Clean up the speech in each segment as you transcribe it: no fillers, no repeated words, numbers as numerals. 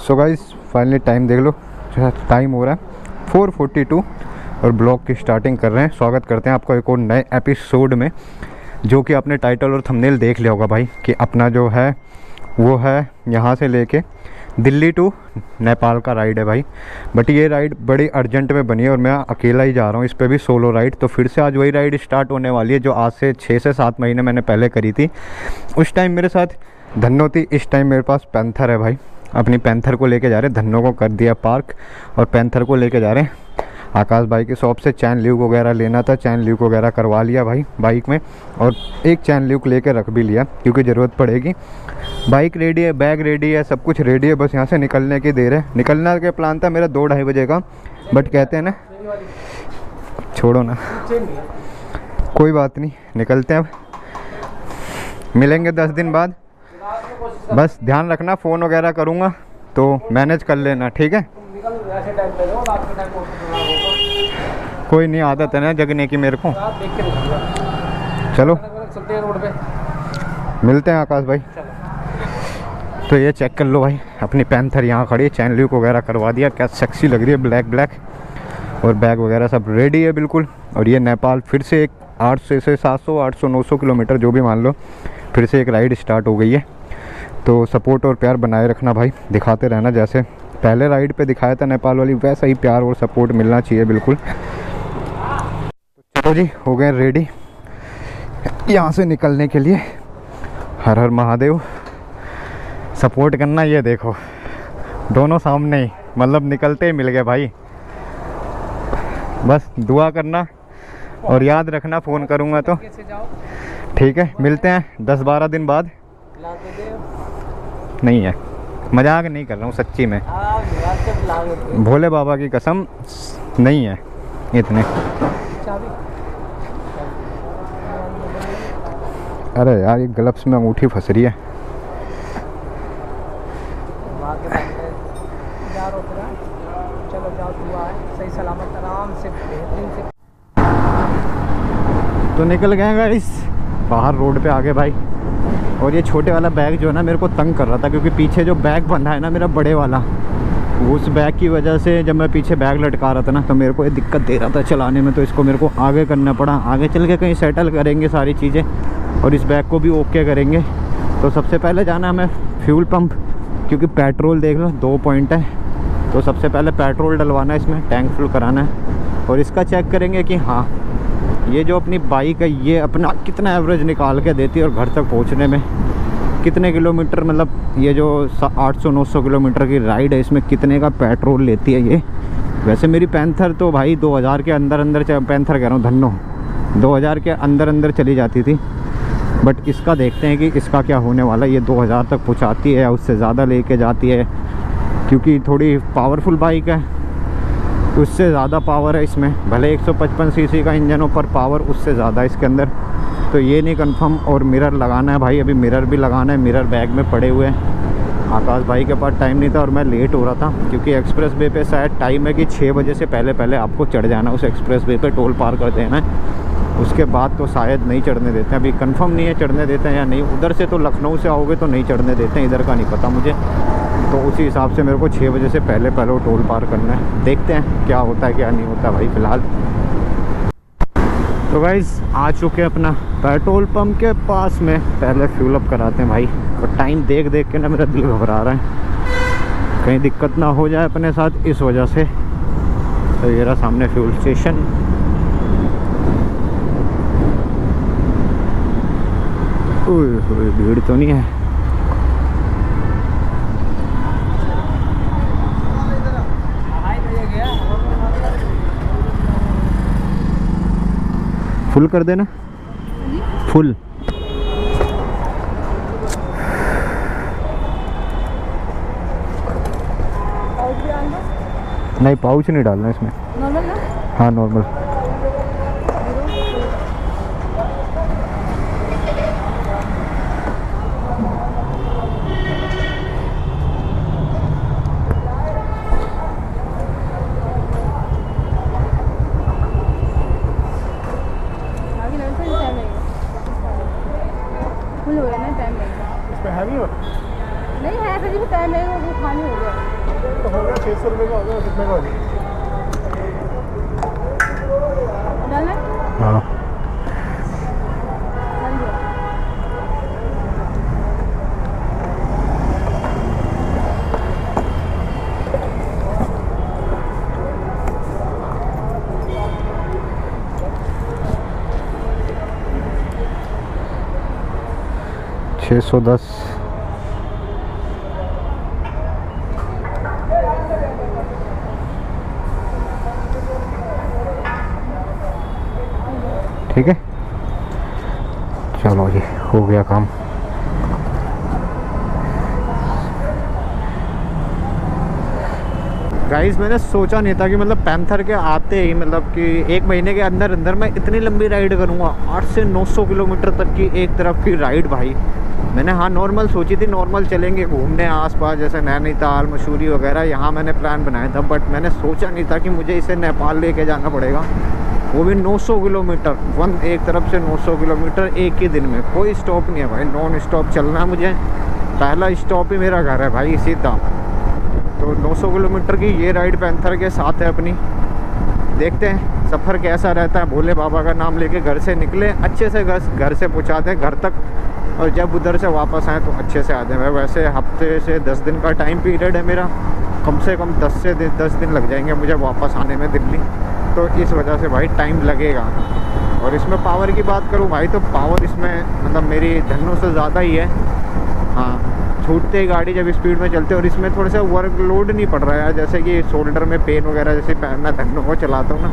So guys finally time देख लो, time हो रहा है 4:42 और ब्लॉग की स्टार्टिंग कर रहे हैं। स्वागत करते हैं आपको एक और नए एपिसोड में, जो कि आपने टाइटल और थंबनेल देख लिया होगा भाई कि अपना जो है वो है यहाँ से लेके दिल्ली टू नेपाल का राइड है भाई। बट ये राइड बड़ी अर्जेंट में बनी है और मैं अकेला ही जा रहा हूँ इस पर भी, सोलो राइड। तो फिर से आज वही राइड स्टार्ट होने वाली है जो आज से 6 से 7 महीने मैंने पहले करी थी। उस टाइम मेरे साथ धन्नो थी, इस टाइम मेरे पास पैंथर है भाई। अपनी पैंथर को लेके जा रहे हैं, धन्नो को कर दिया पार्क और पैंथर को लेके जा रहे हैं आकाश भाई की शॉप से। चैन ल्यूक वगैरह लेना था, चैन ल्यूक वगैरह करवा लिया भाई बाइक में, और एक चैन ल्यूक लेके रख भी लिया क्योंकि ज़रूरत पड़ेगी। बाइक रेडी है, बैग रेडी है, सब कुछ रेडी है, बस यहाँ से निकलने की देर है। निकलने का प्लान था मेरा 2-2:30 बजे का, बट कहते हैं ना छोड़ो ना, कोई बात नहीं, निकलते हैं। अब मिलेंगे 10 दिन बाद, बस ध्यान रखना फ़ोन वगैरह करूँगा तो मैनेज कर लेना, ठीक है। कोई नहीं, आदत है ना जगने की मेरे को। चलो मिलते हैं आकाश भाई। तो ये चेक कर लो भाई, अपनी पैंथर यहाँ खड़ी है, चैन ल्यूक वगैरह करवा दिया, क्या सेक्सी लग रही है, ब्लैक और बैग वगैरह सब रेडी है बिल्कुल। और ये नेपाल फिर से एक 800 से 700 800 900 किलोमीटर जो भी मान लो, फिर से एक राइड स्टार्ट हो गई है। तो सपोर्ट और प्यार बनाए रखना भाई, दिखाते रहना, जैसे पहले राइड पे दिखाया था नेपाल वाली, वैसा ही प्यार और सपोर्ट मिलना चाहिए बिल्कुल। तो चलो जी, हो गए रेडी यहाँ से निकलने के लिए। हर हर महादेव। सपोर्ट करना, ये देखो दोनों सामने ही, मतलब निकलते ही मिल गए भाई। बस दुआ करना और याद रखना, फ़ोन करूँगा तो ठीक है। मिलते हैं 10-12 दिन बाद। नहीं है, मजाक नहीं कर रहा हूँ सच्ची में, भोले बाबा की कसम नहीं है इतने। अरे यार, ये ग्लव्स में अंगूठी फंस रही है। सही सलामत आराम से तो निकल गए गाइस बाहर रोड पे आगे भाई। और ये छोटे वाला बैग जो है ना मेरे को तंग कर रहा था, क्योंकि पीछे जो बैग बंधा है ना मेरा बड़े वाला, उस बैग की वजह से जब मैं पीछे बैग लटका रहा था ना तो मेरे को ये दिक्कत दे रहा था चलाने में। तो इसको मेरे को आगे करना पड़ा, आगे चल के कहीं सेटल करेंगे सारी चीज़ें और इस बैग को भी ओके करेंगे। तो सबसे पहले जाना हमें फ्यूल पंप, क्योंकि पेट्रोल देख लो 2 पॉइंट है। तो सबसे पहले पेट्रोल डलवाना है इसमें, टैंक फुल कराना है और इसका चेक करेंगे कि हाँ ये जो अपनी बाइक है ये अपना कितना एवरेज निकाल के देती है और घर तक पहुंचने में कितने किलोमीटर, मतलब ये जो 800-900 किलोमीटर की राइड है इसमें कितने का पेट्रोल लेती है ये। वैसे मेरी पैंथर तो भाई 2000 के अंदर पैंथर कह रहा हूँ, धन्नो 2000 के अंदर चली जाती थी। बट इसका देखते हैं कि इसका क्या होने वाला है, ये 2000 तक पहुँचाती है या उससे ज़्यादा लेके जाती है, क्योंकि थोड़ी पावरफुल बाइक है, उससे ज़्यादा पावर है इसमें। भले 155 सीसी का इंजन हो पर पावर उससे ज़्यादा है इसके अंदर। तो ये नहीं कंफर्म। और मिरर लगाना है भाई, अभी मिरर भी लगाना है, मिरर बैग में पड़े हुए हैं। आकाश भाई के पास टाइम नहीं था और मैं लेट हो रहा था, क्योंकि एक्सप्रेस वे पे शायद टाइम है कि 6 बजे से पहले आपको चढ़ जाना उस एक्सप्रेस वे पे, टोल पार कर देना है। उसके बाद तो शायद नहीं चढ़ने देते हैं, अभी कंफर्म नहीं है चढ़ने देते हैं या नहीं। उधर से तो लखनऊ से आओगे तो नहीं चढ़ने देते हैं, इधर का नहीं पता मुझे। तो उसी हिसाब से मेरे को 6 बजे से पहले वो टोल पार करना है। देखते हैं क्या होता है क्या नहीं होता भाई फ़िलहाल। तो गाइस आ चुके हैं अपना पेट्रोल पंप के पास में, पहले फ्यूल अप कराते हैं भाई। और टाइम देख के ना मेरा दिल घबरा रहा है, कहीं दिक्कत ना हो जाए अपने साथ इस वजह से। तो ये रहा सामने फ्यूल स्टेशन। ओए भीड़ तो नहीं है। फुल कर देना, फुल। नहीं पाउच नहीं डालना इसमें, नॉर्मल ना? हाँ नॉर्मल। फुल हो गया ना, टाइम लगेगा। इस पे हैवी हो नहीं है, फिर भी टाइम लगेगा, वो खाली हो गया। तो हो गया 600 रुपये का, हो गया कितने का हो गया? हाँ 610। ठीक है, चलो ये हो गया काम। गाइस मैंने सोचा नहीं था कि मतलब पैंथर के आते ही मतलब कि 1 महीने के अंदर अंदर मैं इतनी लंबी राइड करूँगा, 8 से 900 किलोमीटर तक की एक तरफ की राइड भाई। मैंने हाँ नॉर्मल सोची थी, नॉर्मल चलेंगे घूमने आसपास जैसे नैनीताल मसूरी वगैरह, यहाँ मैंने प्लान बनाया था। बट मैंने सोचा नहीं था कि मुझे इसे नेपाल लेके जाना पड़ेगा, वो भी 900 किलोमीटर एक तरफ से 900 किलोमीटर एक ही दिन में। कोई स्टॉप नहीं है भाई, नॉन स्टॉप चलना है मुझे। पहला स्टॉप ही मेरा घर है भाई सीधा। तो 900 किलोमीटर की ये राइड पैंथर के साथ है अपनी। देखते हैं सफ़र कैसा रहता है। भोले बाबा का नाम लेके घर से निकले, अच्छे से घर से पहुँचा दें घर तक, और जब उधर से वापस आएँ तो अच्छे से आ जाए। वैसे हफ्ते से 10 दिन का टाइम पीरियड है मेरा, कम से कम 10 दिन लग जाएंगे मुझे वापस आने में दिल्ली। तो इस वजह से भाई टाइम लगेगा। और इसमें पावर की बात करूँ भाई तो पावर इसमें मतलब मेरी धन्नों से ज़्यादा ही है। हाँ, छूटते ही गाड़ी जब स्पीड में चलते, और इसमें थोड़ा सा वर्कलोड नहीं पड़ रहा है, जैसे कि शोल्डर में पेन वगैरह जैसे मैं धन्नों को चलाता हूँ ना,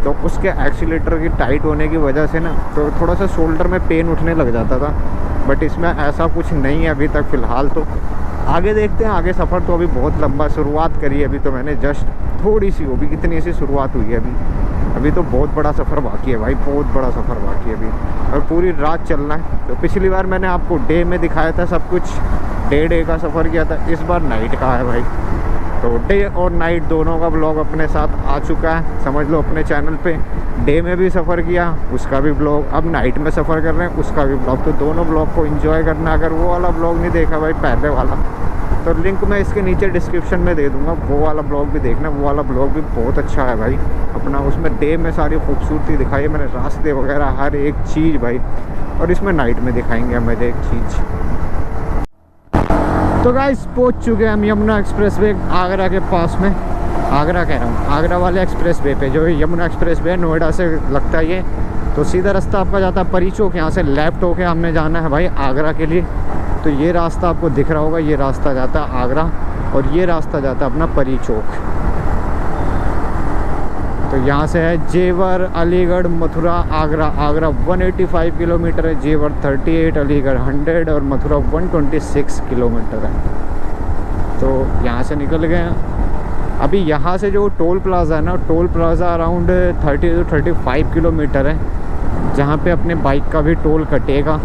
तो उसके एक्सीलेटर की टाइट होने की वजह से ना तो थोड़ा सा शोल्डर में पेन उठने लग जाता था। बट इसमें ऐसा कुछ नहीं है अभी तक फ़िलहाल। तो आगे देखते हैं, आगे सफ़र तो अभी बहुत लंबा शुरुआत करी है। अभी तो मैंने जस्ट थोड़ी सी, वो भी कितनी सी शुरुआत हुई है अभी तो बहुत बड़ा सफ़र बाकी है भाई, बहुत बड़ा सफ़र बाकी है अभी, और पूरी रात चलना है। तो पिछली बार मैंने आपको डे में दिखाया था सब कुछ, डे का सफ़र किया था। इस बार नाइट का है भाई, तो डे और नाइट दोनों का ब्लॉग अपने साथ आ चुका है, समझ लो अपने चैनल पे। डे में भी सफ़र किया उसका भी ब्लॉग, अब नाइट में सफ़र कर रहे हैं उसका भी ब्लॉग। तो दोनों ब्लॉग को एंजॉय करना। अगर वो वाला ब्लॉग नहीं देखा भाई पहले वाला, तो लिंक मैं इसके नीचे डिस्क्रिप्शन में दे दूँगा, वो वाला ब्लॉग भी देखना। वो वाला ब्लॉग भी बहुत अच्छा है भाई अपना। उसमें डे में सारी खूबसूरती दिखाई है मैंने, रास्ते वगैरह हर एक चीज़ भाई। और इसमें नाइट में दिखाएंगे हम एक चीज़। तो गाइस पहुंच चुके हैं हम यमुना एक्सप्रेस वे आगरा के पास में। आगरा कह रहा हूँ, आगरा वाले एक्सप्रेस वे पे, जो यमुना एक्सप्रेस वे नोएडा से लगता है ये। तो सीधा रास्ता आपका जाता है परी चौक, यहाँ से लेफ्ट होके हमने जाना है भाई आगरा के लिए। तो ये रास्ता आपको दिख रहा होगा, ये रास्ता जाता है आगरा, और ये रास्ता जाता है अपना परी चौक। तो यहाँ से है जेवर, अलीगढ़, मथुरा, आगरा। आगरा 185 किलोमीटर है, जेवर 38, अलीगढ़ 100 और मथुरा 126 किलोमीटर है। तो यहाँ से निकल गए हैं। अभी यहाँ से जो टोल प्लाज़ा है ना, toll plaza around 30 to 35 kilometre है, जहाँ पे अपने बाइक का भी टोल कटेगा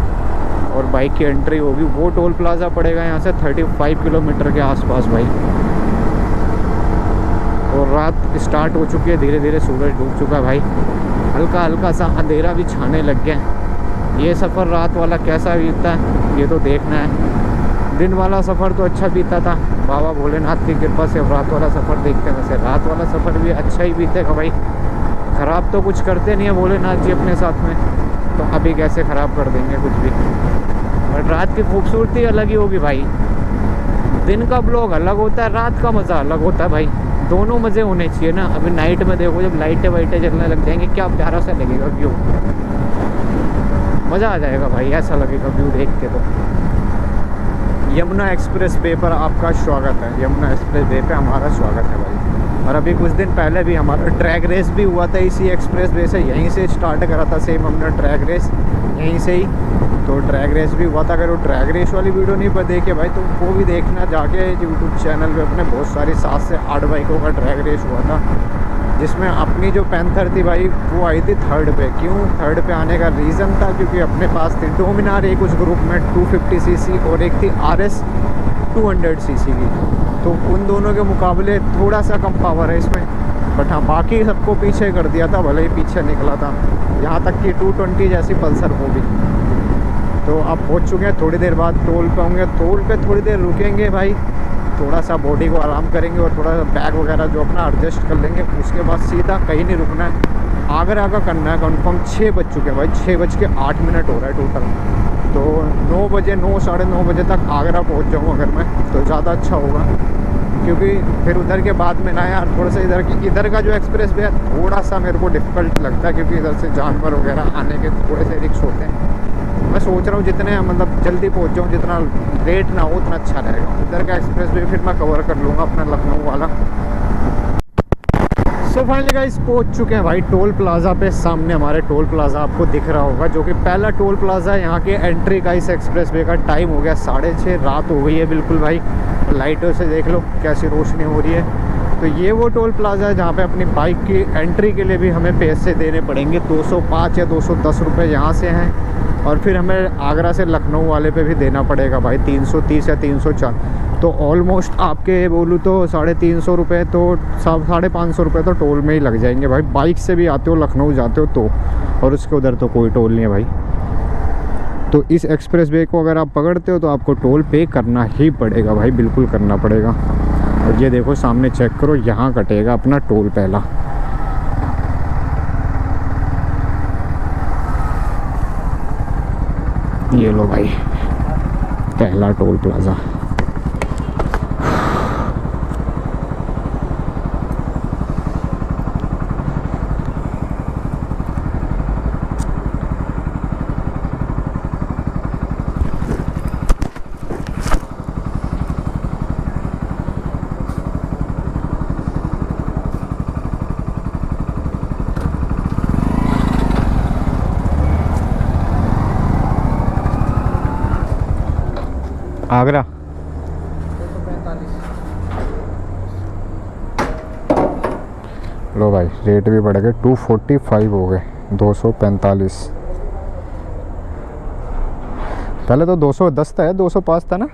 और बाइक की एंट्री होगी। वो टोल प्लाज़ा पड़ेगा यहाँ से 35 किलोमीटर के आसपास भाई। और रात स्टार्ट हो चुकी है, धीरे धीरे सूरज डूब चुका है भाई, हल्का हल्का सा अंधेरा भी छाने लग गया। ये सफ़र रात वाला कैसा बीतता है ये तो देखना है। दिन वाला सफ़र तो अच्छा बीता था बाबा भोलेनाथ की कृपा से। रात वाला सफ़र देखते हैं, वैसे रात वाला सफ़र भी अच्छा ही बीतेगा भाई। ख़राब तो कुछ करते नहीं है भोलेनाथ जी अपने साथ में, तो अभी कैसे ख़राब कर देंगे कुछ भी। और रात की खूबसूरती अलग ही होगी भाई। दिन का ब्लॉग अलग होता है, रात का मज़ा अलग होता है भाई। दोनों मज़े होने चाहिए ना। अभी नाइट में देखो, जब लाइटें वाइटें जलने लग जाएंगे क्या प्यारा सा लगेगा व्यू, मज़ा आ जाएगा भाई, ऐसा लगेगा व्यू देख के। तो यमुना एक्सप्रेस वे पर आपका स्वागत है, यमुना एक्सप्रेस वे पे हमारा स्वागत है भाई। और अभी कुछ दिन पहले भी हमारा ट्रैक रेस भी हुआ था इसी एक्सप्रेस वे से, यहीं से स्टार्ट करा था सेम हमने ट्रैक रेस यहीं से ही। तो ट्रैक रेस भी हुआ था। अगर वो ट्रैक रेस वाली वीडियो नहीं पर देखे भाई तो वो भी देखना जाके यूट्यूब चैनल पे अपने। बहुत सारी 7 से 8 बाइकों का ट्रैक रेस हुआ था, जिसमें अपनी जो पैंथर थी भाई वो आई थी 3rd पे। क्यों 3rd पे आने का रीज़न था, क्योंकि अपने पास थी डोमिनार एक उस ग्रुप में 250 सीसी और एक थी RS 200 सीसी की। तो उन दोनों के मुकाबले थोड़ा सा कम पावर है इसमें, बट हाँ बाकी सबको पीछे कर दिया था, भले ही पीछे निकला था। यहाँ तक कि 220 जैसी पल्सर हो भी। तो अब पहुँच चुके हैं, थोड़ी देर बाद टोल पे होंगे, टोल पे थोड़ी देर रुकेंगे भाई, थोड़ा सा बॉडी को आराम करेंगे और थोड़ा सा बैग वगैरह जो अपना एडजस्ट कर लेंगे। उसके बाद सीधा कहीं नहीं रुकना है, आगरा का करना है कन्फर्म। 6 बज चुके हैं भाई, 6:08 हो रहा है टोटल। तो 9 बजे 9 साढ़े 9 बजे तक आगरा पहुंच जाऊँ अगर मैं, तो ज़्यादा अच्छा होगा, क्योंकि फिर उधर के बाद में ना यार थोड़ा सा इधर का जो एक्सप्रेस वे है थोड़ा सा मेरे को डिफ़िकल्ट लगता है, क्योंकि इधर से जानवर वगैरह आने के थोड़े से रिस्क होते हैं। मैं सोच रहा हूँ जितने मतलब जल्दी पहुँच जाऊँ, जितना लेट ना हो उतना अच्छा रहेगा। इधर का एक्सप्रेस वे फिर मैं कवर कर लूँगा अपना लखनऊ वाला। सो फाइनली गाइस पहुंच चुके हैं भाई टोल प्लाज़ा पे। सामने हमारे टोल प्लाज़ा आपको दिख रहा होगा, जो कि पहला टोल प्लाज़ा है यहाँ के एंट्री का इस एक्सप्रेस वे का। टाइम हो गया 6:30, रात हो गई है बिल्कुल भाई। लाइटों से देख लो कैसी रोशनी हो रही है। तो ये वो टोल प्लाज़ा है जहाँ पे अपनी बाइक की एंट्री के लिए भी हमें पैसे देने पड़ेंगे। 205 या 210 रुपये यहाँ से हैं, और फिर हमें आगरा से लखनऊ वाले पे भी देना पड़ेगा भाई 330 या 304। तो ऑलमोस्ट आपके बोलूँ तो 350 रुपये, तो 550 रुपये तो टोल में ही लग जाएंगे भाई। बाइक से भी आते हो लखनऊ जाते हो तो, और उसके उधर तो कोई टोल नहीं है भाई। तो इस एक्सप्रेस वे को अगर आप पकड़ते हो तो आपको टोल पे करना ही पड़ेगा भाई, बिल्कुल करना पड़ेगा। और ये देखो सामने चेक करो, यहाँ कटेगा अपना टोल पहला। ये लो भाई पहला टोल प्लाज़ा। आगरा 245। लो भाई रेट भी बढ़ गए, 245 हो गए, 245। पहले तो 210 था, 205 था ना,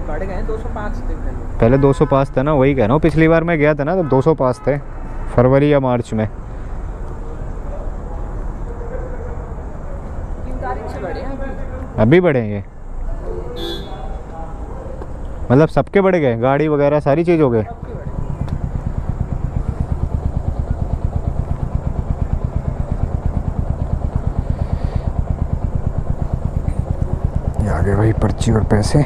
बढ़ गए 205 थे पहले 205 था ना, वही कह रहा हूँ। पिछली बार मैं गया था ना तो 205 थे, फरवरी या मार्च में। 3 तारीख से बढ़े हैं अभी बढ़े ये, मतलब सबके बढ़ गए, गाड़ी वगैरह सारी चीज़ हो गए। ये आगे भाई पर्ची और पैसे।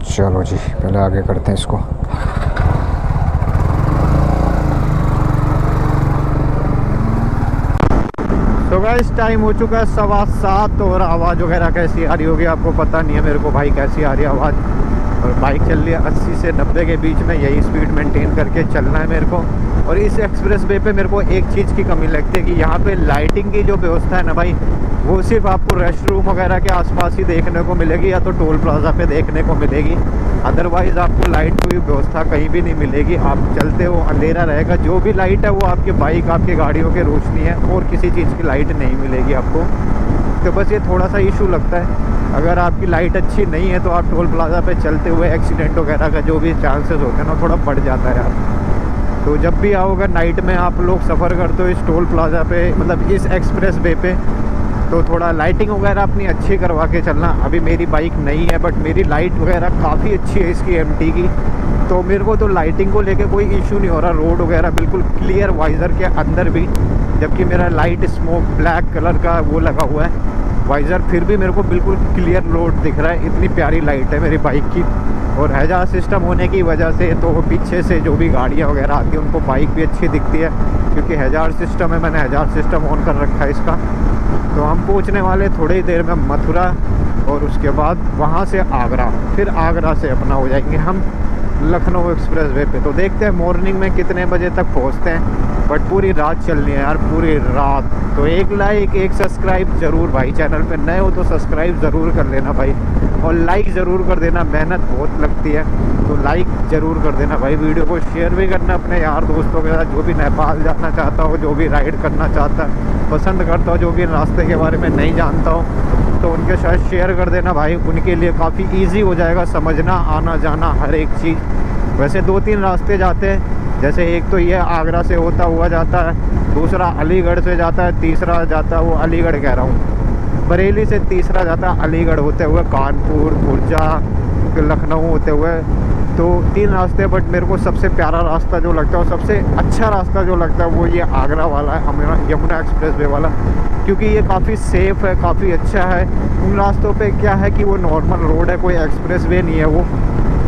चलो जी पहले आगे करते हैं इसको। तो गाइस टाइम हो चुका है 7:15, और आवाज़ वगैरह कैसी आ रही होगी आपको पता नहीं है मेरे को भाई कैसी आ रही है आवाज़। और बाइक चल रही है 80 से 90 के बीच में, यही स्पीड मेंटेन करके चलना है मेरे को। और इस एक्सप्रेस वे पे मेरे को एक चीज़ की कमी लगती है कि यहाँ पे लाइटिंग की जो व्यवस्था है ना भाई, वो सिर्फ आपको रेस्ट रूम वगैरह के आसपास ही देखने को मिलेगी, या तो टोल प्लाज़ा पे देखने को मिलेगी। अदरवाइज़ आपको लाइट की व्यवस्था कहीं भी नहीं मिलेगी। आप चलते हो अंधेरा रहेगा, जो भी लाइट है वो आपकी बाइक आपकी गाड़ियों की रोशनी है, और किसी चीज़ की लाइट नहीं मिलेगी आपको। तो बस ये थोड़ा सा इशू लगता है। अगर आपकी लाइट अच्छी नहीं है तो आप टोल प्लाज़ा पे चलते हुए एक्सीडेंट वगैरह का जो भी चांसेस होते हैं ना, थोड़ा बढ़ जाता है यार। तो जब भी आओगे नाइट में आप लोग सफ़र करते हो इस टोल प्लाज़ा पे, मतलब इस एक्सप्रेस वे पे, तो थोड़ा लाइटिंग वगैरह अपनी अच्छी करवा के चलना। अभी मेरी बाइक नहीं है, बट मेरी लाइट वगैरह काफ़ी अच्छी है इसकी MT की, तो मेरे को तो लाइटिंग को लेके कोई इशू नहीं हो रहा। रोड वगैरह बिल्कुल क्लियर वाइज़र के अंदर भी, जबकि मेरा लाइट स्मोक ब्लैक कलर का वो लगा हुआ है वाइज़र, फिर भी मेरे को बिल्कुल क्लियर रोड दिख रहा है। इतनी प्यारी लाइट है मेरी बाइक की। और हैजार्ड सिस्टम होने की वजह से तो पीछे से जो भी गाड़ियाँ वगैरह आती हैं उनको बाइक भी अच्छी दिखती है, क्योंकि हैजार्ड सिस्टम है, मैंने हैजार्ड सिस्टम ऑन कर रखा है इसका। तो हम पहुँचने वाले थोड़ी देर में मथुरा, और उसके बाद वहाँ से आगरा, फिर आगरा से अपना हो जाएंगे हम लखनऊ एक्सप्रेस वे पे। तो देखते हैं मॉर्निंग में कितने बजे तक पहुँचते हैं, बट पूरी रात चलनी है यार, पूरी रात। तो एक लाइक एक सब्सक्राइब ज़रूर भाई, चैनल पे नए हो तो सब्सक्राइब ज़रूर कर लेना भाई, और लाइक ज़रूर कर देना, मेहनत बहुत लगती है तो लाइक ज़रूर कर देना भाई। वीडियो को शेयर भी करना अपने यार दोस्तों के साथ, जो भी नेपाल जाना चाहता हो, जो भी राइड करना चाहता है, पसंद करता हो, जो भी रास्ते के बारे में नहीं जानता हो, तो उनके साथ शेयर कर देना भाई। उनके लिए काफ़ी ईजी हो जाएगा समझना, आना जाना हर एक चीज़। वैसे 2-3 रास्ते जाते हैं, जैसे एक तो ये आगरा से होता हुआ जाता है, दूसरा अलीगढ़ से जाता है, तीसरा जाता है वो अलीगढ़ कह रहा हूँ, बरेली से तीसरा जाता है अलीगढ़ होते हुए कानपुर, खुर्जा, लखनऊ होते हुए। तो 3 रास्ते, बट मेरे को सबसे प्यारा रास्ता जो लगता है और सबसे अच्छा रास्ता जो लगता है वो ये आगरा वाला है, हमारा यमुना एक्सप्रेस वे वाला, क्योंकि ये काफ़ी सेफ़ है, काफ़ी अच्छा है। उन रास्तों पे क्या है कि वो नॉर्मल रोड है, कोई एक्सप्रेस वे नहीं है। वो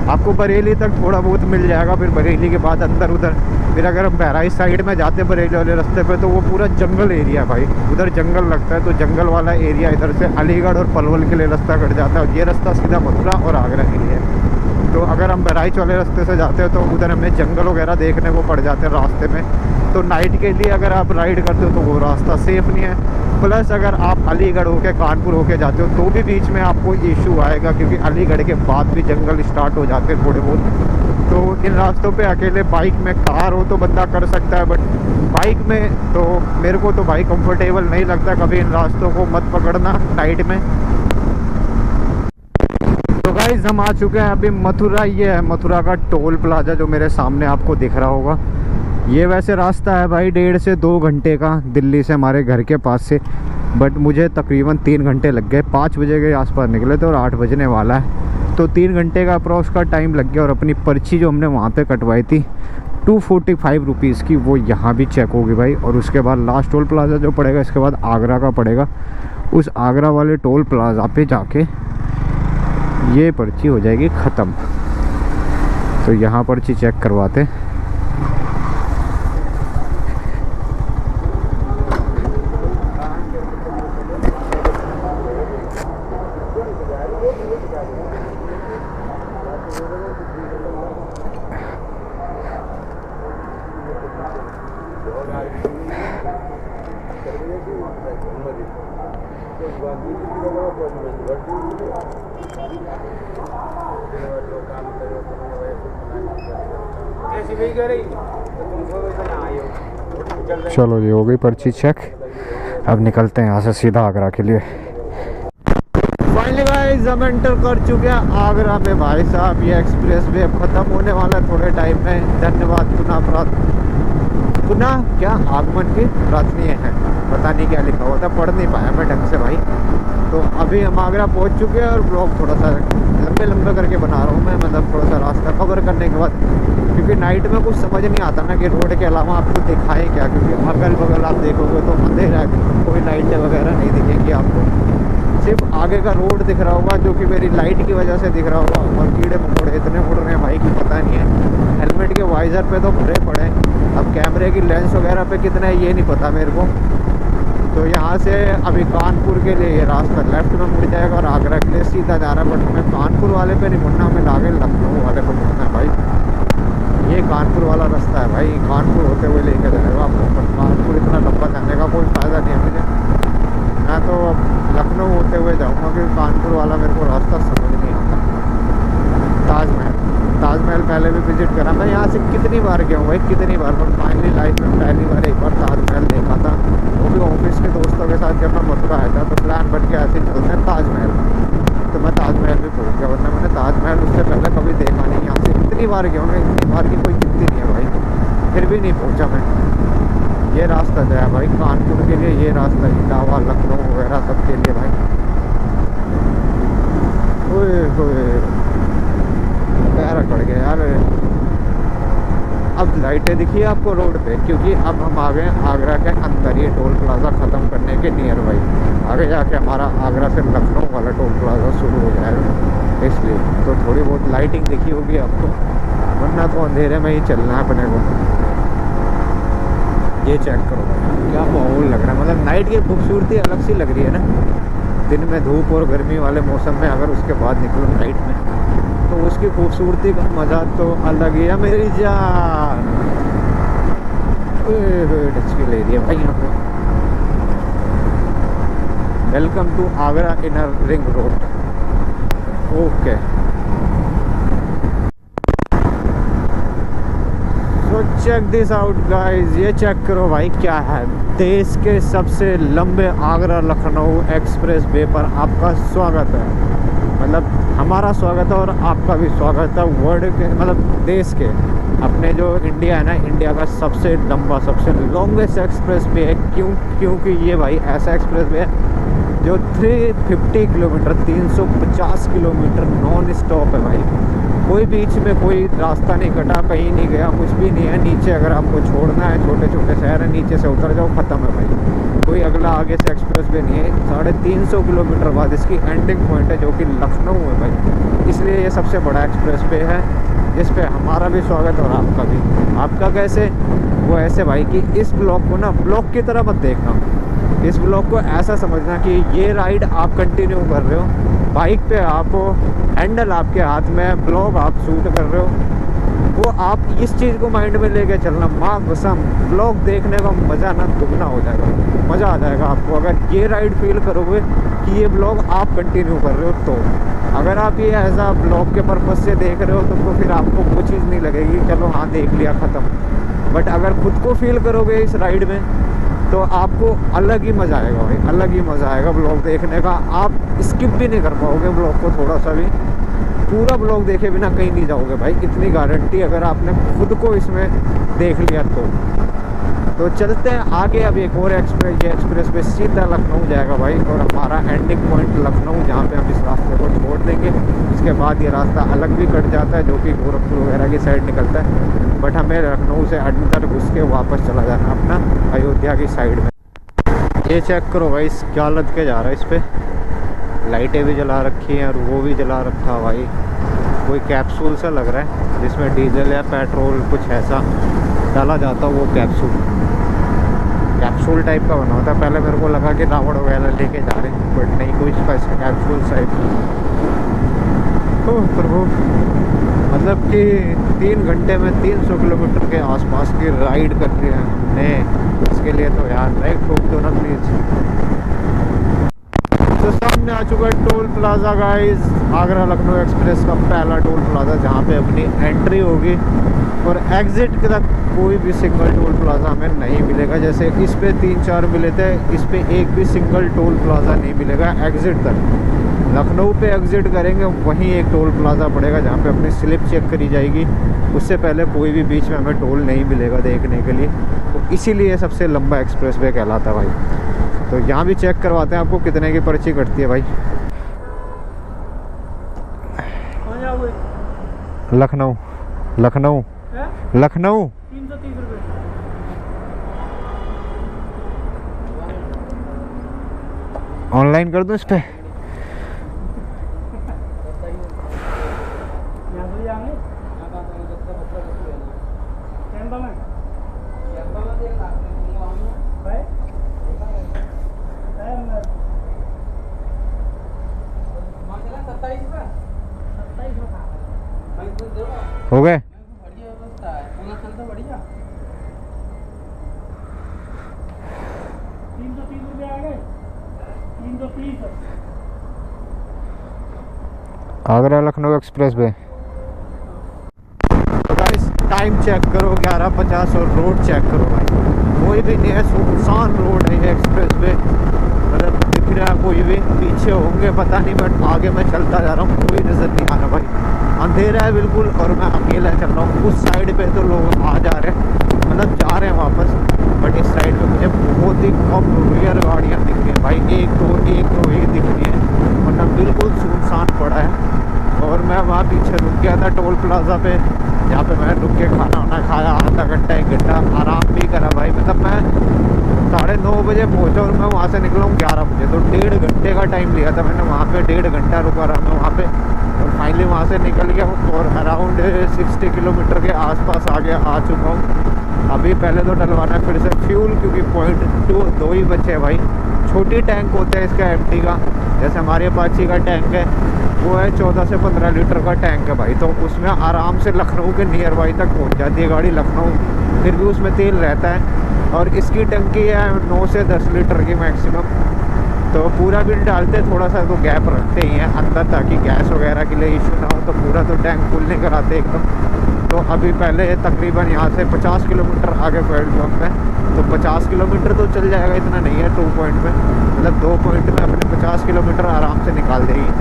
आपको बरेली तक थोड़ा बहुत मिल जाएगा, फिर बरेली के बाद अंदर उधर। फिर अगर हम बहराइच साइड में जाते हैं बरेली वाले रास्ते पे, तो वो पूरा जंगल एरिया है भाई, उधर जंगल लगता है। तो जंगल वाला एरिया इधर से अलीगढ़ और पलवल के लिए रास्ता कट जाता है, और ये रास्ता सीधा मथुरा और आगरा के लिए है। तो अगर हम बहराइच वाले रास्ते से जाते हैं तो उधर हमें जंगल वगैरह देखने को पड़ जाते हैं रास्ते में। तो नाइट के लिए अगर आप राइड करते हो तो वो रास्ता सेफ़ नहीं है। प्लस अगर आप अलीगढ़ होके कानपुर होके जाते हो तो भी बीच में आपको इशू आएगा, क्योंकि अलीगढ़ के बाद भी जंगल स्टार्ट हो जाते हैं थोड़े बहुत। तो इन रास्तों पे अकेले बाइक में, कार हो तो बंदा कर सकता है, बट बाइक में तो मेरे को तो भाई कंफर्टेबल नहीं लगता। कभी इन रास्तों को मत पकड़ना नाइट में। तो गाइस हम आ चुके हैं अभी मथुरा। ये है मथुरा का टोल प्लाजा जो मेरे सामने आपको दिख रहा होगा। ये वैसे रास्ता है भाई 1.5 से 2 घंटे का दिल्ली से हमारे घर के पास से, बट मुझे तकरीबन 3 घंटे लग गए। 5 बजे के आसपास निकले थे और 8 बजने वाला है, तो 3 घंटे का अप्रॉक्स का टाइम लग गया। और अपनी पर्ची जो हमने वहाँ पे कटवाई थी 245 रुपीज़ की, वो यहाँ भी चेक होगी भाई। और उसके बाद लास्ट टोल प्लाजा जो पड़ेगा, इसके बाद आगरा का पड़ेगा। उस आगरा वाले टोल प्लाजा पे जाके ये पर्ची हो जाएगी ख़त्म। तो यहाँ पर्ची चेक करवाते। चलो जी, हो गई पर्ची चेक। अब निकलते हैं यहाँ से सीधा आगरा के लिए। फाइनली गाइस हम एंटर कर चुके हैं आगरा में भाई साहब। ये एक्सप्रेस वे अब ख़त्म होने वाला है थोड़े टाइम में। धन्यवाद पुनः क्या आगमन की प्रार्थनीय है, पता नहीं क्या लिखा हुआ था, पढ़ नहीं पाया मैं ढंग से भाई। तो अभी हम आगरा पहुंच चुके हैं और ब्लॉग थोड़ा सा लंबे करके बना रहा हूँ मैं, मतलब थोड़ा सा रास्ता कवर करने के बाद, क्योंकि नाइट में कुछ समझ नहीं आता ना कि रोड के अलावा आपको दिखाए क्या, क्योंकि अगल बगल आप देखोगे तो अंधेरा है, कोई लाइटें वगैरह नहीं दिखेंगी आपको। सिर्फ आगे का रोड दिख रहा होगा जो कि मेरी लाइट की वजह से दिख रहा होगा। और कीड़े मकोड़े इतने उड़ रहे हैं भाई कि पता नहीं है। हेलमेट के वाइज़र पे तो भरे पड़े, अब कैमरे की लेंस वगैरह पे कितने है ये नहीं पता मेरे को। तो यहाँ से अभी कानपुर के लिए ये रास्ता लेफ्ट में मुड़ जाएगा और आगरा के लिए सीधा जा रहा है। बट मैं कानपुर वाले पे नहीं मुड़ना, हमें आगे लखनऊ वाले पे मुड़ना है भाई। ये कानपुर वाला रास्ता है भाई, कानपुर होते हुए लेकर जाएगा आपको। पर कानपुर इतना लंबा जाने का कोई फ़ायदा नहीं है मुझे। मैं तो लखनऊ होते हुए जाऊँगा, क्योंकि कानपुर वाला मेरे को रास्ता समझ नहीं आता। ताजमहल पहले भी विज़िट करा मैं, यहाँ से कितनी बार गया हूँ भाई, कितनी बार। पर फाइनली लाइफ में पहली बार एक बार ताजमहल देखा था, वो भी ऑफिस के दोस्तों के साथ। जब मैं मथुरा आया था तो प्लान बन के ऐसे चलते हैं ताजमहल, तो मैं ताजमहल भी पहुँच गया, वरना मैंने ताजमहल उससे पहले कभी देखा नहीं। यहाँ से इतनी बार गया हूँ मैं, इतनी बार की कोई गिनती नहीं है भाई, फिर भी नहीं पहुँचा मैं। ये रास्ता जो है भाई कानपुर के लिए, ये रास्ता इटावा लखनऊ वगैरह सब के लिए भाई। ओए पैर अकड़ गया यार। अब लाइटें दिखी आपको रोड पे, क्योंकि अब हम आ गए आगरा के अंदर, ये टोल प्लाजा ख़त्म करने के नियर बाई। आगे जाके हमारा आगरा से लखनऊ वाला टोल प्लाजा शुरू हो जाएगा, इसलिए तो थोड़ी बहुत लाइटिंग दिखी होगी आपको, वरना तो अंधेरे में ही चलना है अपने को। ये चेक करो क्या माहौल लग रहा है, मतलब नाइट की खूबसूरती अलग सी लग रही है ना। दिन में धूप और गर्मी वाले मौसम में अगर उसके बाद निकलो नाइट में, तो उसकी खूबसूरती का मज़ा तो अलग ही है मेरी जान। डचकी ले रही है भाई यहाँ पे। Welcome to Agra inner ring road. Okay, तो चेक दिस आउट गाइस, ये चेक करो भाई क्या है। देश के सबसे लंबे आगरा लखनऊ एक्सप्रेस वे पर आपका स्वागत है, मतलब हमारा स्वागत है और आपका भी स्वागत है। वर्ल्ड के मतलब देश के, अपने जो इंडिया है ना, इंडिया का सबसे लंबा, सबसे लॉन्गेस्ट एक्सप्रेस वे है। क्योंकि ये भाई ऐसा एक्सप्रेस वे है जो 350 किलोमीटर 350 किलोमीटर नॉन स्टॉप है भाई। कोई बीच में कोई रास्ता नहीं कटा, कहीं नहीं गया, कुछ भी नहीं है। नीचे अगर आपको छोड़ना है, छोटे छोटे शहर है, नीचे से उतर जाओ, ख़त्म है भाई। कोई अगला आगे से एक्सप्रेस वे नहीं है। 350 किलोमीटर बाद इसकी एंडिंग पॉइंट है जो कि लखनऊ है भाई। इसलिए ये सबसे बड़ा एक्सप्रेस वे है जिस पे हमारा भी स्वागत और आपका भी। आपका कैसे? वो ऐसे भाई कि इस ब्लॉग को ना ब्लॉग की तरह मत देखना। इस ब्लॉग को ऐसा समझना कि ये राइड आप कंटिन्यू कर रहे हो, बाइक पे आप हो, हैंडल आपके हाथ में, ब्लॉग आप शूट कर रहे हो। वो आप इस चीज़ को माइंड में लेके चलना। माँ कसम ब्लॉग देखने का मज़ा ना दुगना हो जाएगा, मज़ा आ जाएगा आपको अगर ये राइड फील करोगे कि ये ब्लॉग आप कंटिन्यू कर रहे हो। तो अगर आप ये एज आ ब्लॉग के पर्पज़ से देख रहे हो तो फिर आपको वो चीज़ नहीं लगेगी चलो हाँ देख लिया ख़त्म। बट अगर खुद को फील करोगे इस राइड में तो आपको अलग ही मज़ा आएगा भाई, अलग ही मज़ा आएगा ब्लॉग देखने का। आप स्किप भी नहीं कर पाओगे ब्लॉग को थोड़ा सा भी। पूरा ब्लॉग देखे बिना कहीं नहीं जाओगे भाई, इतनी गारंटी अगर आपने खुद को इसमें देख लिया तो चलते हैं आगे। अब एक और एक्सप्रेस पे सीधा लखनऊ जाएगा भाई, और हमारा एंडिंग पॉइंट लखनऊ, जहाँ पे हम इस रास्ते को छोड़ देंगे। इसके बाद ये रास्ता अलग भी कट जाता है जो कि गोरखपुर वगैरह की साइड निकलता है, बट हमें लखनऊ से अंदर घुस के वापस चला जाना अपना अयोध्या की साइड में। ये चेक करो भाई क्या लद के जा रहा है इस पर। लाइटें भी जला रखी हैं और वो भी जला रखा भाई। कोई कैप्सूल सा लग रहा है जिसमें डीजल या पेट्रोल कुछ ऐसा डाला जाता, वो कैप्सूल टाइप का बना होता है। पहले मेरे को लगा कि रावण वगैरह लेके जा रहे हैं, बट नहीं, कोई स्पेशल कैप्सूल टाइप। ओह प्रभु, मतलब कि 3 घंटे में 300 किलोमीटर के आसपास की राइड कर ली है हमने। इसके लिए तो यार लाइक ठोक दो ना प्लीज़। तो सामने आ चुका है toll plaza guys, Agra Lucknow express का पहला टोल प्लाजा, जहाँ पे अपनी एंट्री होगी और एग्ज़िट तक कोई भी सिंगल टोल प्लाजा हमें नहीं मिलेगा। जैसे इस पे 3-4 मिले थे, इस पे एक भी सिंगल टोल प्लाजा नहीं मिलेगा एग्ज़िट तक। लखनऊ पे एग्ज़िट करेंगे वहीं एक टोल प्लाजा पड़ेगा जहाँ पे अपनी स्लिप चेक करी जाएगी। उससे पहले कोई भी बीच में हमें टोल नहीं मिलेगा देखने के लिए, तो इसीलिए सबसे लंबा एक्सप्रेस वे कहलाता है भाई। तो यहाँ भी चेक करवाते हैं आपको कितने की पर्ची कटती है भाई। लखनऊ लखनऊ लखनऊ 330 रुपये। ऑनलाइन कर दूँ इस पर? हो गए? Agra Lucknow express way. तो गाइस टाइम चेक करो 11:50 और रोड चेक करो भाई, कोई भी नहीं है, सुनसान रोड है एक्सप्रेस वे। मतलब दिख रहा है कोई भी, पीछे होंगे पता नहीं, बट आगे मैं चलता जा रहा हूँ, कोई नज़र नहीं आ रहा भाई। अंधेरा है बिल्कुल और मैं अकेला चल रहा हूँ। उस साइड पे तो लोग आ जा रहे हैं, मतलब जा रहे हैं वापस, बट इस साइड पे मुझे बहुत ही कम रेयर गाड़ियाँ दिख रही हैं भाई। एक दो ही दिख रही है, मतलब बिल्कुल सुनसान पड़ा है। और मैं वहाँ पीछे रुक गया था टोल प्लाजा पे, जहाँ पे मैं रुक के खाना वाना खाया, आधा घंटा 1 घंटा आराम भी करा भाई। मतलब मैं 9:30 बजे पहुँचा और मैं वहाँ से निकला हूँ 11 बजे, तो 1.5 घंटे का टाइम लिया था मैंने वहाँ पे। 1.5 घंटा रुका रहा मैं वहाँ पे और फाइनली वहाँ से निकल गया हूँ और अराउंड 60 किलोमीटर के आसपास आ चुका हूँ। अभी पहले तो डलवाना है फिर से फ्यूल, क्योंकि पॉइंट 2 ही बचे हैं भाई। छोटी टैंक होता है इसका एमटी का, जैसे हमारे अपाची का टैंक है वो है 14 से 15 लीटर का टैंक है भाई। तो उसमें आराम से लखनऊ के नियर बाई तक पहुंच जाती है गाड़ी लखनऊ, फिर भी उसमें तेल रहता है। और इसकी टंकी है 9 से 10 लीटर की मैक्सिमम। तो पूरा बिल डालते थोड़ा सा तो गैप रखते ही हैं अंदर, ताकि गैस वगैरह के लिए इशू ना हो। तो पूरा तो टैंक फुल नहीं कराते एकदम। तो अभी पहले तकरीबन यहाँ से 50 किलोमीटर आगे पेट्रोल पंप है, तो 50 किलोमीटर तो चल जाएगा, इतना नहीं है 2 पॉइंट में। मतलब 2 पॉइंट में अपने 50 किलोमीटर आराम से निकाल देगी।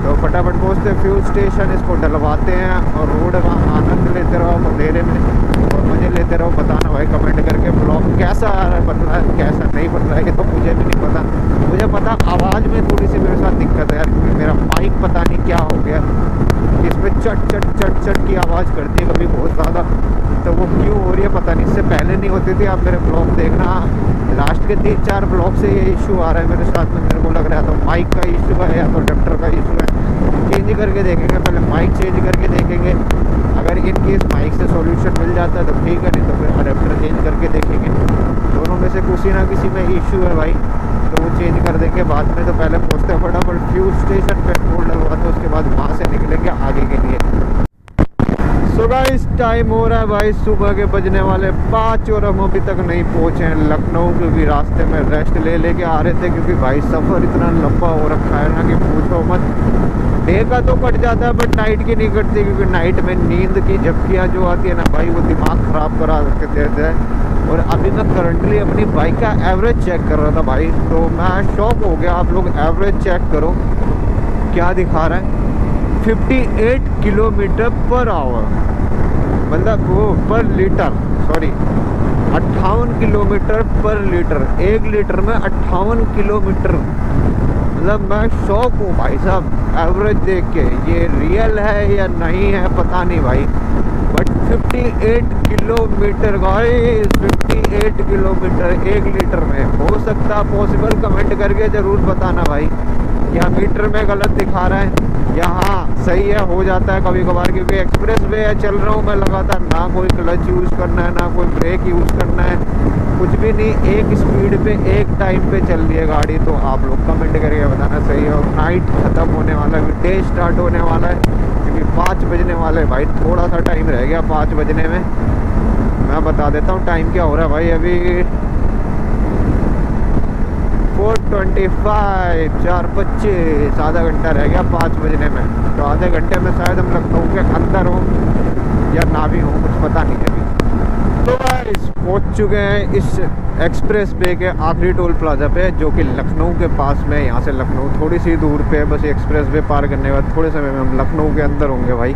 तो फटाफट पहुँचते फ्यूल स्टेशन, इसको डलवाते हैं और रोड का आनंद लेते रहो अंधेरे में और मज़े लेते रहो। बताना भाई कमेंट करके ब्लॉग कैसा आ रहा है, बन रहा है कैसा नहीं बन रहा है, ये तो मुझे भी नहीं पता। मुझे पता आवाज़ में थोड़ी सी मेरे साथ दिक्कत है यार, क्योंकि मेरा माइक पता नहीं क्या हो गया, इसमें चट चट चट चट की आवाज़ करती है कभी बहुत ज़्यादा। तो वो क्यों हो रही है पता नहीं, इससे पहले नहीं होती थी। आप मेरे ब्लॉग देखना, लास्ट के 3-4 ब्लॉग से ये इशू आ रहा है मेरे साथ में। मेरे को लग रहा है तो माइक का इशू है या तो अडेप्टर का इशू है। चेंज करके देखेंगे, पहले माइक चेंज करके देखेंगे। अगर इन केस माइक से सॉल्यूशन मिल जाता है तो ठीक है, नहीं तो फिर अडेप्टर चेंज करके देखेंगे। दोनों में से किसी ना किसी में इशू है भाई, तो वो चेंज कर देंगे बाद में। तो पहले पहुँचते फटाफट फ्यूज स्टेशन पेट्रोल डलवाते, उसके बाद वहाँ से निकलेंगे आगे के लिए। सो गाइस टाइम हो रहा है भाई सुबह के बजने वाले 5 और हम अभी तक नहीं पहुँचे हैं लखनऊ, क्योंकि रास्ते में रेस्ट ले लेके आ रहे थे, क्योंकि भाई सफ़र इतना लंबा हो रखा है ना कि पूछो मत। डे का तो कट जाता है बट नाइट की नहीं कटती, क्योंकि नाइट में नींद की झपकियाँ जो आती है ना भाई, वो दिमाग ख़राब करा देते हैं। और अभी मैं करंटली अपनी बाइक का एवरेज चेक कर रहा था भाई, तो मैं शॉक हो गया। आप लोग एवरेज चेक करो क्या दिखा रहा है, 58 किलोमीटर पर आवर, मतलब वो पर लीटर, सॉरी 58 किलोमीटर पर लीटर। 1 लीटर में 58 किलोमीटर, मतलब मैं शॉक हूँ भाई साहब एवरेज देख के। ये रियल है या नहीं है पता नहीं भाई, but 58 kilometre guys, 58 kilometre 1 litre में। हो सकता है पॉसिबल, कमेंट करके ज़रूर बताना भाई, या मीटर में गलत दिखा रहा है या हाँ सही है। हो जाता है कभी कभार, क्योंकि एक्सप्रेस वे है, चल रहा हूँ मैं लगातार, ना कोई क्लच यूज़ करना है ना कोई ब्रेक यूज़ करना है, कुछ भी नहीं। एक स्पीड पे एक टाइम पे चल रही है गाड़ी। तो आप लोग कमेंट करके बताना सही है। और नाइट ख़त्म होने वाला है, डे स्टार्ट होने वाला है, क्योंकि 5 बजने वाले भाई, थोड़ा सा टाइम रह गया 5 बजने में। मैं बता देता हूँ टाइम क्या हो रहा है भाई, अभी 4:25, 4:25, आधा घंटा रह गया 5 बजने में। तो आधे घंटे में शायद हम लखनऊ के अंदर हो या ना भी हो, कुछ पता नहीं है अभी। तो गाइस पहुंच चुके हैं इस एक्सप्रेस वे के आखिरी टोल प्लाजा पे, जो कि लखनऊ के पास में। यहाँ से लखनऊ थोड़ी सी दूर पे, बस एक्सप्रेस वे पार करने के बाद थोड़े समय में हम लखनऊ के अंदर होंगे भाई।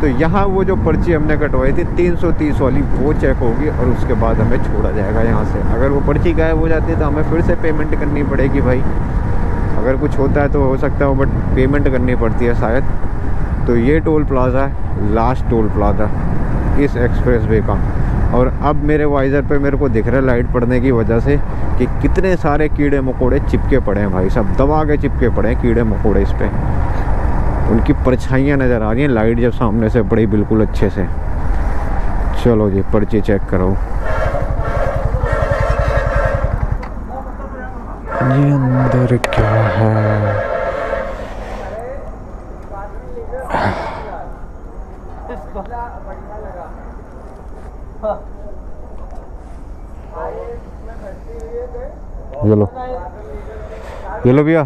तो यहाँ वो जो पर्ची हमने कटवाई थी 330 वाली, वो चेक होगी और उसके बाद हमें छोड़ा जाएगा यहाँ से। अगर वो पर्ची गायब हो जाती है तो हमें फिर से पेमेंट करनी पड़ेगी भाई। अगर कुछ होता है तो हो सकता है, बट पेमेंट करनी पड़ती है शायद। तो ये टोल प्लाज़ा है लास्ट टोल प्लाज़ा इस एक्सप्रेस वे का। और अब मेरे वाइज़र पे मेरे को दिख रहा है लाइट पड़ने की वजह से कि कितने सारे कीड़े मकोड़े चिपके पड़े हैं भाई साहब, दबा के चिपके पड़े हैं कीड़े मकोड़े इस पर। उनकी परछाइयाँ नज़र आ रही हैं, लाइट जब सामने से पड़ी बिल्कुल अच्छे से। चलो जी पर्ची चेक करो। ये अंदर क्या है? ये लो भैया।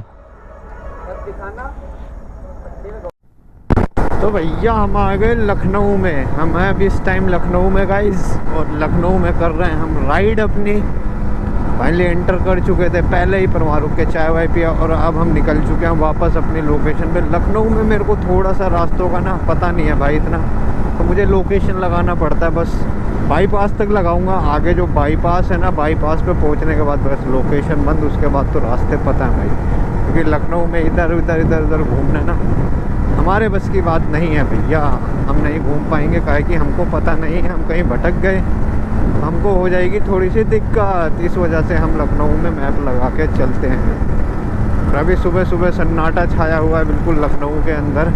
तो भैया हम आ गए लखनऊ में। हम हैं अभी इस टाइम लखनऊ में गाइस, और लखनऊ में कर रहे हैं हम राइड अपनी। फाइनली एंटर कर चुके थे पहले ही, पर वहाँ रुक के चाय वाय पिया, और अब हम निकल चुके हैं वापस अपनी लोकेशन पे। लखनऊ में मेरे को थोड़ा सा रास्तों का ना पता नहीं है भाई इतना, तो मुझे लोकेशन लगाना पड़ता है। बस बाईपास तक लगाऊंगा, आगे जो बाईपास है ना, बाईपास पे पहुंचने के बाद बस लोकेशन बंद, उसके बाद तो रास्ते पता है भाई। क्योंकि लखनऊ में इधर उधर घूमना ना हमारे बस की बात नहीं है भैया, हम नहीं घूम पाएंगे, काहे कि हमको पता नहीं है, हम कहीं भटक गए हमको हो जाएगी थोड़ी सी दिक्कत। इस वजह से हम लखनऊ में मैप लगा के चलते हैं। और अभी सुबह सुबह सन्नाटा छाया हुआ है बिल्कुल लखनऊ के अंदर।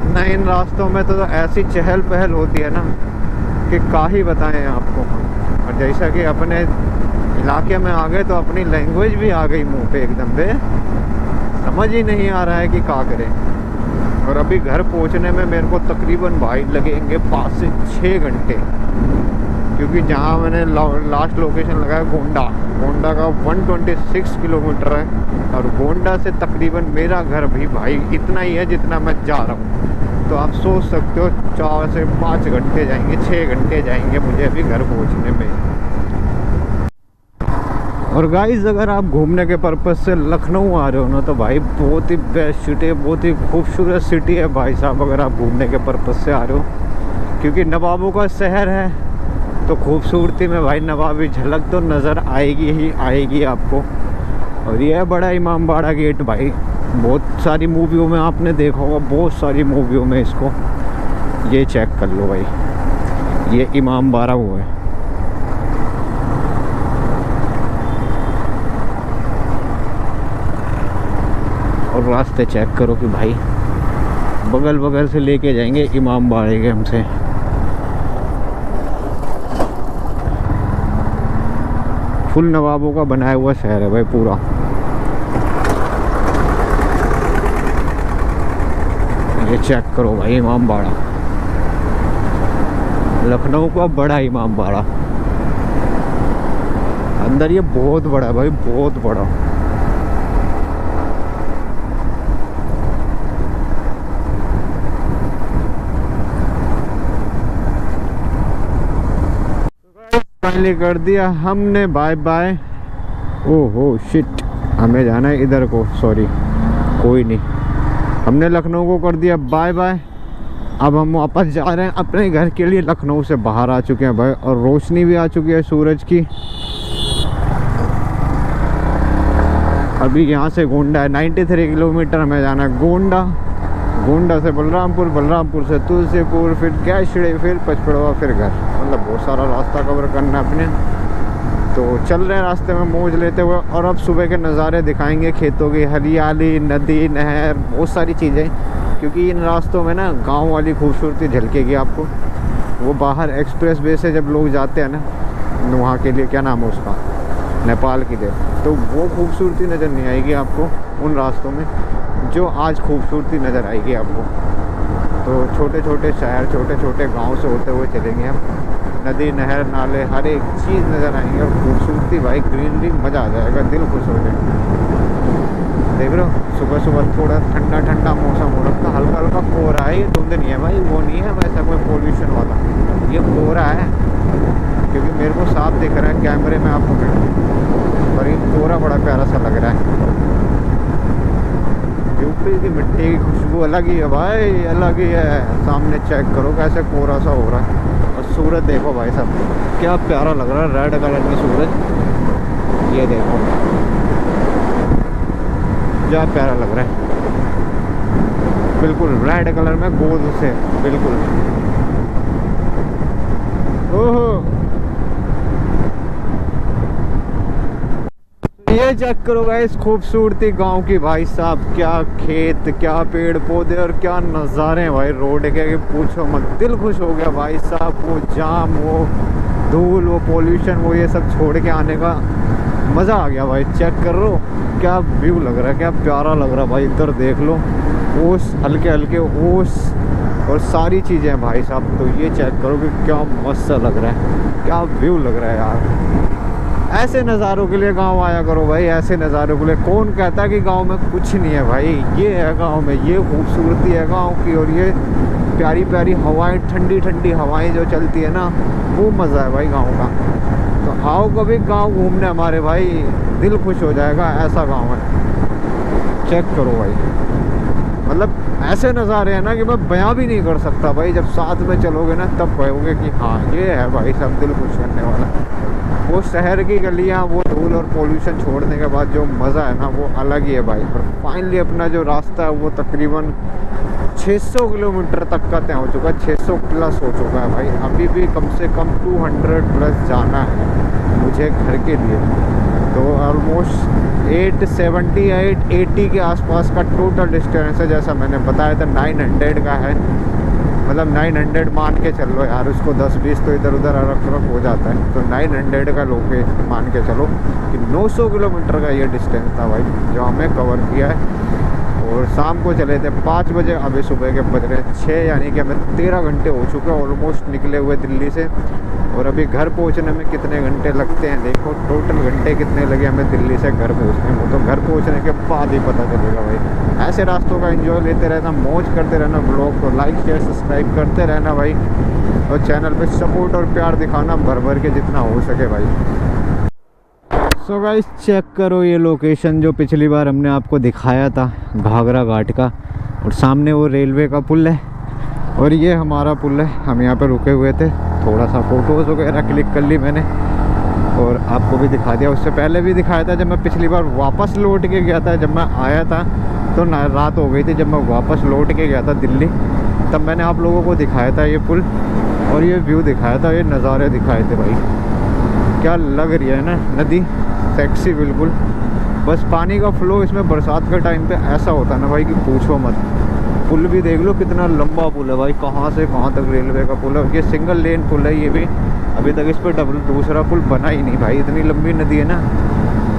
न इन रास्तों में तो ऐसी चहल पहल होती है ना कि क्या ही बताएं आपको हम। और जैसा कि अपने इलाके में आ गए तो अपनी लैंग्वेज भी आ गई मुंह पे एकदम पे, समझ ही नहीं आ रहा है कि क्या करें। और अभी घर पहुंचने में मेरे को तकरीबन भाई लगेंगे 5 से 6 घंटे, क्योंकि जहां मैंने लास्ट लोकेशन लगाया गोंडा का 126 किलोमीटर है, और गोंडा से तकरीबन मेरा घर भी भाई इतना ही है जितना मैं जा रहा हूँ। तो आप सोच सकते हो 4 से 5 घंटे जाएंगे, 6 घंटे जाएंगे मुझे अभी घर पहुँचने में। और गाइज़ अगर आप घूमने के पर्पज़ से लखनऊ आ रहे हो ना, तो भाई बहुत ही बेस्ट सिटी है, बहुत ही खूबसूरत सिटी है भाई साहब। अगर आप घूमने के पर्पज़ से आ रहे हो, क्योंकि नवाबों का शहर है, तो खूबसूरती में भाई नवाबी झलक तो नज़र आएगी ही आएगी आपको। और ये है बड़ा इमामबाड़ा गेट भाई। बहुत सारी मूवियों में आपने देखा होगा, बहुत सारी मूवियों में इसको। ये चेक कर लो भाई, ये इमामबाड़ा हुआ है। और रास्ते चेक करो कि भाई बगल बगल से लेके जाएंगे इमामबाड़े के हमसे। फुल नवाबों का बनाया हुआ शहर है भाई पूरा। ये चेक करो भाई इमामबाड़ा, लखनऊ का बड़ा इमामबाड़ा। अंदर ये बहुत बड़ा है भाई, बहुत बड़ा। फाइनली कर दिया हमने बाय बाय। ओहो शिट, हमें जाना है इधर को, सॉरी कोई नहीं। हमने लखनऊ को कर दिया बाय बाय। अब हम वापस जा रहे हैं अपने घर के लिए। लखनऊ से बाहर आ चुके हैं भाई, और रोशनी भी आ चुकी है सूरज की। अभी यहाँ से गोंडा है, 93 किलोमीटर हमें जाना है गोंडा। गोंडा से बलरामपुर, बलरामपुर से तुलसीपुर, फिर कैशड़े, फिर पचपड़वा, फिर घर। मतलब बहुत सारा रास्ता कवर करना है अपने। तो चल रहे हैं रास्ते में मौज लेते हुए। और अब सुबह के नज़ारे दिखाएंगे, खेतों की हरियाली, नदी, नहर, बहुत सारी चीज़ें। क्योंकि इन रास्तों में ना गांव वाली खूबसूरती झलकेगी आपको। वो बाहर एक्सप्रेस वे से जब लोग जाते हैं ना वहाँ के लिए, क्या नाम है उसका, नेपाल के लिए, तो वो खूबसूरती नज़र नहीं आएगी आपको उन रास्तों में जो आज खूबसूरती नज़र आएगी आपको। तो छोटे छोटे शहर, छोटे छोटे गांव से होते हुए चलेंगे हम। नदी, नहर, नाले, हर एक चीज़ नज़र आएंगे। और खूबसूरती भाई, ग्रीनरी, मज़ा आ जाएगा, दिल खुश हो जाएगा। देख रहे हो, सुबह सुबह थोड़ा ठंडा ठंडा मौसम हो रखा, हल्का हल्का कोहरा है। ये धुंध नहीं है भाई, वो नहीं है वैसा कोई पोल्यूशन वाला, ये कोहरा है। क्योंकि मेरे को साफ दिख रहा है कैमरे में आपको, पर ये कोहरा बड़ा प्यारा सा लग रहा है। यूपी की मिट्टी की खुशबू अलग ही है भाई, अलग ही है। सामने चेक करो कैसे कोहरा सा हो रहा है। और सूरज देखो भाई साहब, क्या प्यारा लग रहा है, रेड कलर की सूरज। ये देखो क्या प्यारा लग रहा है, बिल्कुल रेड कलर में गोल्ड से, बिल्कुल। ओहो, ये चेक करो गाइस खूबसूरती गांव की भाई साहब। क्या खेत, क्या पेड़ पौधे और क्या नज़ारे हैं भाई रोड के, पूछो मत। दिल खुश हो गया भाई साहब। वो जाम, वो धूल, वो पोल्यूशन, वो ये सब छोड़ के आने का मज़ा आ गया भाई। चेक कर लो क्या व्यू लग रहा है, क्या प्यारा लग रहा है भाई। इधर देख लो, ओस, हल्के हल्के ओस और सारी चीज़ें हैं भाई साहब। तो ये चेक करो कि क्या मस्त सा लग रहा है, क्या व्यू लग रहा है यार। ऐसे नज़ारों के लिए गांव आया करो भाई, ऐसे नज़ारों के लिए। कौन कहता है कि गांव में कुछ नहीं है भाई, ये है गांव में, ये खूबसूरती है गांव की। और ये प्यारी प्यारी हवाएं, ठंडी ठंडी हवाएं जो चलती है ना, वो मज़ा है भाई गांव का। तो आओ कभी गांव घूमने हमारे भाई, दिल खुश हो जाएगा। ऐसा गांव है, चेक करो भाई। मतलब ऐसे नज़ारे हैं ना कि मैं बयां भी नहीं कर सकता भाई। जब साथ में चलोगे ना तब कहोगे कि हाँ ये है भाई सब दिल खुश करने वाला। वो शहर की गलियाँ, वो धूल और पोल्यूशन छोड़ने के बाद जो मज़ा है ना, वो अलग ही है भाई। और फाइनली अपना जो रास्ता है वो तकरीबन 600 किलोमीटर तक का तय हो चुका है, 600 प्लस हो चुका है भाई। अभी भी कम से कम 200 प्लस जाना है मुझे घर के लिए। तो ऑलमोस्ट 870 या 880 के आसपास का टोटल डिस्टेंस है। जैसा मैंने बताया था 900 का है, मतलब 900 मान के चल लो यार, उसको 10-20 तो इधर उधर रख हो जाता है। तो 900 का लोगे मान के चलो कि 900 किलोमीटर का ये डिस्टेंस था भाई जो हमें कवर किया है। और शाम को चले थे 5 बजे, अभी सुबह के बज रहे 6, यानी कि हमें 13 घंटे हो चुके हैं ऑलमोस्ट निकले हुए दिल्ली से। और अभी घर पहुंचने में कितने घंटे लगते हैं देखो, टोटल घंटे कितने लगे हमें दिल्ली से घर पहुंचने में, तो घर पहुंचने के बाद ही पता चलेगा भाई। ऐसे रास्तों का एंजॉय लेते रहना, मौज करते रहना। ब्लॉग को लाइक शेयर सब्सक्राइब करते रहना भाई, और चैनल पे सपोर्ट और प्यार दिखाना भर भर के जितना हो सके भाई। सो गाइस चेक करो ये लोकेशन जो पिछली बार हमने आपको दिखाया था, घाघरा घाट का। और सामने वो रेलवे का पुल है, और ये हमारा पुल है। हम यहाँ पे रुके हुए थे, थोड़ा सा फ़ोटोज़ वगैरह क्लिक कर ली मैंने। और आपको भी दिखा दिया, उससे पहले भी दिखाया था जब मैं पिछली बार वापस लौट के गया था। जब मैं आया था तो रात हो गई थी, जब मैं वापस लौट के गया था दिल्ली तब मैंने आप लोगों को दिखाया था ये पुल और ये व्यू दिखाया था, ये नज़ारे दिखाए थे भाई। क्या लग रही है ना नदी, सेक्सी बिल्कुल। बस पानी का फ्लो इसमें बरसात के टाइम पे ऐसा होता है ना भाई कि पूछो मत। पुल भी देख लो कितना लंबा पुल है भाई, कहाँ से कहाँ तक रेलवे का पुल है। ये सिंगल लेन पुल है ये भी, अभी तक इस पर दूसरा पुल बना ही नहीं भाई। इतनी लंबी नदी है ना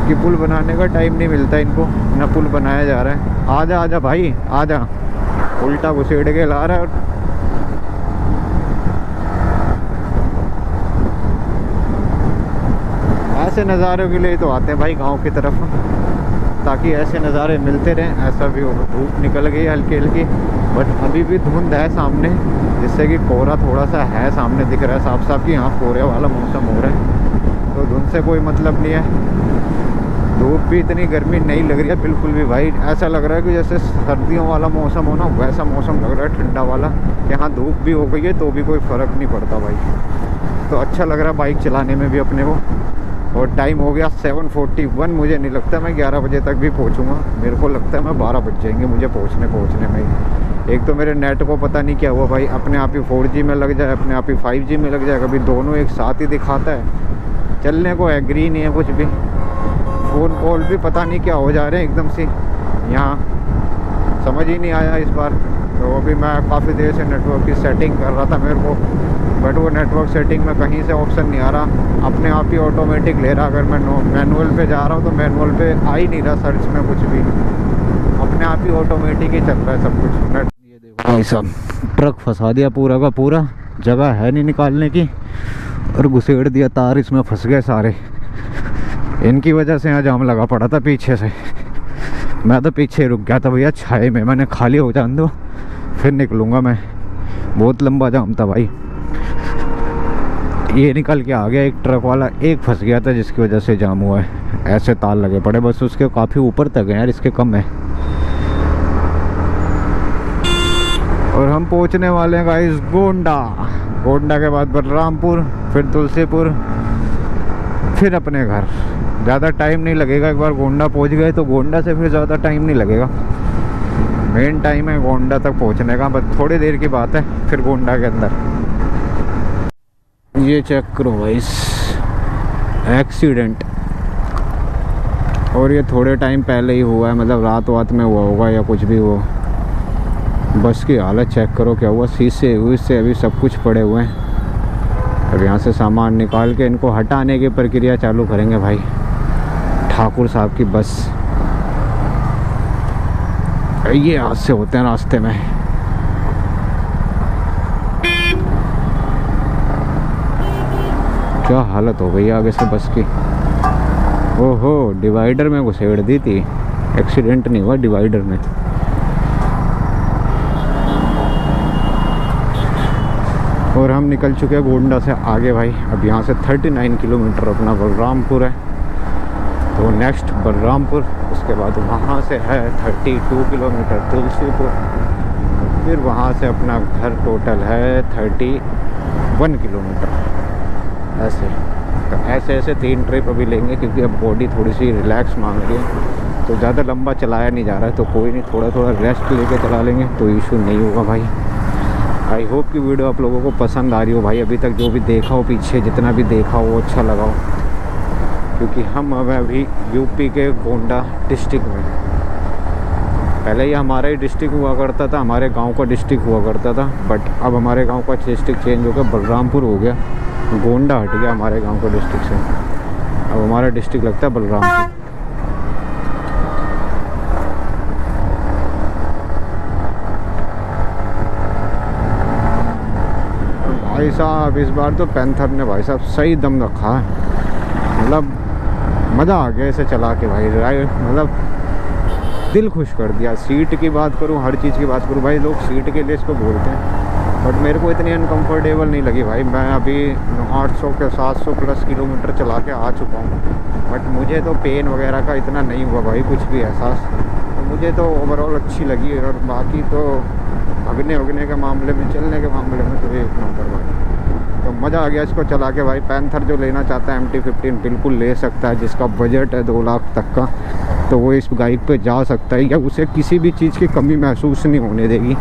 कि पुल बनाने का टाइम नहीं मिलता इनको, ना पुल बनाया जा रहा है। आजा आजा भाई आजा, उल्टा घुसेड़ के ला रहा है। ऐसे नज़ारों के लिए तो आते हैं भाई गांव की तरफ, ताकि ऐसे नज़ारे मिलते रहें। ऐसा भी हो, धूप निकल गई हल्की हल्की, बट अभी भी धुंध है सामने, जिससे कि कोहरा थोड़ा सा है सामने दिख रहा है साफ साफ कि यहाँ कोहरे वाला मौसम हो रहा है। तो धुंध से कोई मतलब नहीं है। धूप भी इतनी गर्मी नहीं लग रही है बिल्कुल भी भाई, ऐसा लग रहा है कि जैसे सर्दियों वाला मौसम हो ना, वैसा मौसम लग रहा है ठंडा वाला। यहाँ धूप भी हो गई है तो भी कोई फ़र्क नहीं पड़ता भाई। तो अच्छा लग रहा है बाइक चलाने में भी अपने को। और टाइम हो गया 7:41। मुझे नहीं लगता मैं 11 बजे तक भी पहुंचूंगा, मेरे को लगता है मैं 12 बज जाएंगे मुझे पहुंचने में। एक तो मेरे नेट को पता नहीं क्या हुआ भाई, अपने आप ही 4G में लग जाए, अपने आप ही 5G में लग जाए, कभी दोनों एक साथ ही दिखाता है। चलने को एग्री नहीं है कुछ भी। फ़ोन कॉल भी पता नहीं क्या हो जा रहे हैं एकदम से, यहाँ समझ ही नहीं आया इस बार। तो अभी मैं काफ़ी देर से नेटवर्क की सेटिंग कर रहा था मेरे को, बट वो नेटवर्क सेटिंग में कहीं से ऑप्शन नहीं आ रहा, अपने आप ही ऑटोमेटिक ले रहा। अगर मैं मैनुअल पे जा रहा हूँ तो मैनुअल पे आ ही नहीं रहा सर्च में कुछ भी, अपने आप ही ऑटोमेटिक ही चल रहा है सब कुछ। ये देखो भाई साहब, ट्रक फंसा दिया पूरा का पूरा, जगह है नहीं निकालने की, और घुसेड़ दिया तार, इसमें फंस गए सारे। इनकी वजह से यहाँ जाम लगा पड़ा था पीछे से। मैं तो पीछे रुक गया था भैया छाए में, मैंने खाली हो जाने दो फिर निकलूँगा मैं। बहुत लंबा जाम था भाई। ये निकल के आ गया एक ट्रक वाला, एक फंस गया था जिसकी वजह से जाम हुआ है। ऐसे तार लगे पड़े, बस उसके काफ़ी ऊपर तक है यार, इसके कम है। और हम पहुंचने वाले हैं गाइस गोंडा। गोंडा के बाद बलरामपुर, फिर तुलसीपुर, फिर अपने घर। ज़्यादा टाइम नहीं लगेगा, एक बार गोंडा पहुंच गए तो गोंडा से फिर ज़्यादा टाइम नहीं लगेगा। मेन टाइम है गोंडा तक पहुंचने का, बस थोड़ी देर की बात है फिर गोंडा के अंदर। ये चेक करो भाई एक्सीडेंट, और ये थोड़े टाइम पहले ही हुआ है, मतलब रात में हुआ होगा या कुछ भी। वो बस की हालत चेक करो क्या हुआ, शीशे से अभी सब कुछ पड़े हुए हैं। अब यहाँ से सामान निकाल के इनको हटाने की प्रक्रिया चालू करेंगे भाई। ठाकुर साहब की बस, ये हादसे होते हैं रास्ते में। क्या हालत हो गई आगे से बस की। ओहो, डिवाइडर में घुसेड़ दी थी, एक्सीडेंट नहीं हुआ डिवाइडर में। और हम निकल चुके हैं गोंडा से आगे भाई। अब यहाँ से 39 किलोमीटर अपना बलरामपुर है, तो नेक्स्ट बलरामपुर, उसके बाद वहाँ से है 32 किलोमीटर तुलसीपुर, फिर वहाँ से अपना घर टोटल है 31 किलोमीटर। ऐसे तो ऐसे 3 ट्रिप अभी लेंगे, क्योंकि अब बॉडी थोड़ी सी रिलैक्स मांग रही है। तो ज़्यादा लंबा चलाया नहीं जा रहा है, तो कोई नहीं, थोड़ा थोड़ा रेस्ट लेके चला लेंगे तो इशू नहीं होगा भाई। आई होप कि वीडियो आप लोगों को पसंद आ रही हो भाई। अभी तक जो भी देखा हो, पीछे जितना भी देखा हो वो अच्छा लगा हो, क्योंकि हम अभी यूपी के गोंडा डिस्ट्रिक्ट में, पहले ये हमारा ही डिस्ट्रिक्ट हुआ करता था, हमारे गांव का डिस्ट्रिक्ट हुआ करता था, बट अब हमारे गांव का डिस्ट्रिक्ट चेंज हो गया, बलरामपुर हो गया, गोंडा हट गया हमारे गांव का डिस्ट्रिक्ट से। अब हमारा डिस्ट्रिक्ट लगता है बलरामपुर। भाई साहब इस बार तो पैंथर ने भाई साहब सही दम रखा है, मतलब मज़ा आ गया इसे चला के भाई। राइड मतलब दिल खुश कर दिया। सीट की बात करूँ, हर चीज़ की बात करूँ भाई, लोग सीट के लिए इसको बोलते हैं, बट मेरे को इतनी अनकंफर्टेबल नहीं लगी भाई। मैं अभी 800 के 700 प्लस किलोमीटर चला के आ चुका हूँ, बट मुझे तो पेन वगैरह का इतना नहीं हुआ भाई, कुछ भी एहसास। तो मुझे तो ओवरऑल अच्छी लगी। और बाकी तो भगने के मामले में, चलने के मामले में तो एक नंबर भाई, तो मज़ा आ गया इसको चला के भाई। पैंथर जो लेना चाहता है MT-15 बिल्कुल ले सकता है, जिसका बजट है 2 लाख तक का, तो वो इस बाइक पे जा सकता है, या उसे किसी भी चीज़ की कमी महसूस नहीं होने देगी।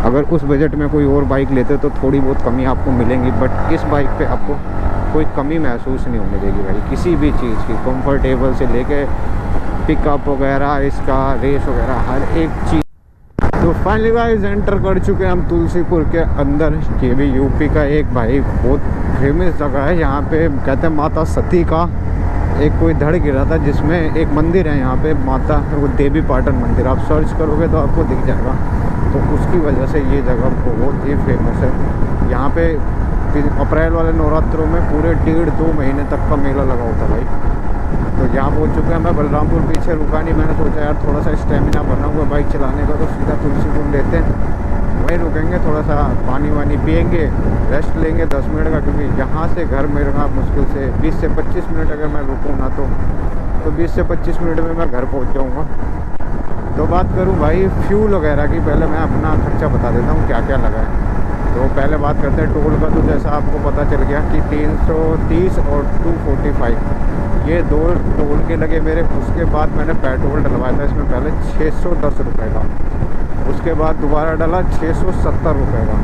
अगर उस बजट में कोई और बाइक लेते तो थोड़ी बहुत कमी आपको मिलेंगी, बट इस बाइक पे आपको कोई कमी महसूस नहीं होने देगी भाई, किसी भी चीज़ की। कंफर्टेबल से लेके पिकअप वगैरह, इसका रेस वगैरह, हर एक चीज़। तो फाइनली गाइस एंटर कर चुके हैं हम तुलसीपुर के अंदर। ये भी यूपी का एक भाई बहुत फेमस जगह है। यहाँ पे कहते हैं माता सती का एक कोई धड़ गिरा था, जिसमें एक मंदिर है यहाँ पे, माता वो देवी पाटन मंदिर। आप सर्च करोगे तो आपको दिख जाएगा। तो उसकी वजह से ये जगह बहुत ही फेमस है। यहाँ पे अप्रैल वाले नवरात्रों में पूरे 1.5-2 महीने तक का मेला लगा होता है भाई। तो यहाँ पहुँच चुके हैं। मैं बलरामपुर पीछे रुका नहीं, मैंने सोचा यार थोड़ा सा स्टेमिना बना हुआ बाइक चलाने का, तो सीधा तुलसीपुर लेते हैं, वहीं रुकेंगे, थोड़ा सा पानी वानी पियेंगे, रेस्ट लेंगे 10 मिनट का, क्योंकि यहाँ से घर मेरे का मुश्किल से 20 से 25 मिनट अगर मैं रुकूँ ना तो 20 से 25 मिनट में मैं घर पहुँच जाऊँगा। तो बात करूँ भाई फ्यूल वगैरह की, पहले मैं अपना खर्चा बता देता हूँ क्या क्या लगा है। तो पहले बात करते हैं टोल का। तो जैसा आपको पता चल गया कि 330 और 245 ये 2 टोल के लगे मेरे। उसके बाद मैंने पेट्रोल डलवाया था इसमें पहले 610 रुपये का, उसके बाद दोबारा डाला 670 रुपये का,